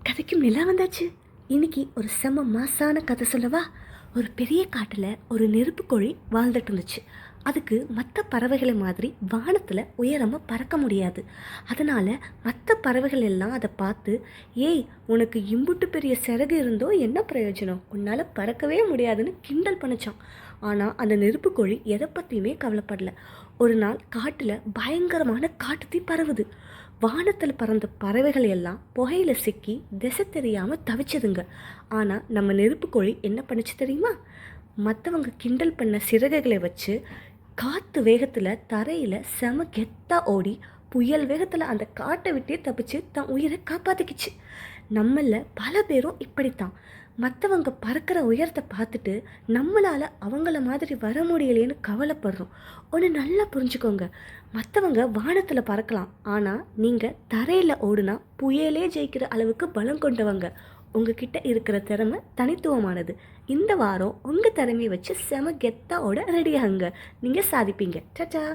கதைக்கும் நிலா வந்தாச்சு. இன்னைக்கு ஒரு செம மாசான கதை சொல்லவா? ஒரு பெரிய காட்டில் ஒரு நெருப்பு கோழி வாழ்ந்துட்டு இருந்துச்சு. அதுக்கு மற்ற பறவைகளை மாதிரி வானத்தில் உயரமாக பறக்க முடியாது. அதனால் மற்ற பறவைகள் எல்லாம் அதை பார்த்து, ஏய் உனக்கு இம்புட்டு பெரிய சிறகு இருந்தோ என்ன பிரயோஜனம், உன்னால் பறக்கவே முடியாதுன்னு கிண்டல் பண்ணிச்சான். ஆனால் அந்த நெருப்பு கோழி எதை பற்றியுமே கவலைப்படல. ஒரு நாள் காட்டில் பயங்கரமான காட்டுத்தீ பரவுது. வானத்தில் பறந்த பறவைகள் எல்லாம் புகையில் சிக்கி திசை தெரியாமல் தவிச்சதுங்க. ஆனால் நம்ம நெருப்பு கோழி என்ன பண்ணுச்சு தெரியுமா? மற்றவங்க கிண்டல் பண்ண சிறகுகளை வச்சு காற்று வேகத்தில் தரையில் செம கெத்தா ஓடி புயல் வேகத்தில் அந்த காட்டை விட்டே தப்பிச்சு தன் உயிரை காப்பாற்றிக்கிச்சு. நம்மள பல பேரும் இப்படித்தான். மற்றவங்க பறக்கிற உயரத்தை பார்த்துட்டு நம்மளால் அவங்கள மாதிரி வர முடியலையேன்னு கவலைப்படுறோம். ஒன்று நல்லா புரிஞ்சுக்கோங்க, மற்றவங்க வானத்தில் பறக்கலாம், ஆனால் நீங்கள் தரையில் ஓடுனா புயலே ஜெயிக்கிற அளவுக்கு பலம் கொண்டவங்க. உங்ககிட்ட இருக்கிற திறமை தனித்துவமானது. இந்த வாரம் உங்கள் திறமையை வச்சு செம கெத்தாவோட ரெடி ஆகுங்க. நீங்கள் சாதிப்பீங்க. சச்சா.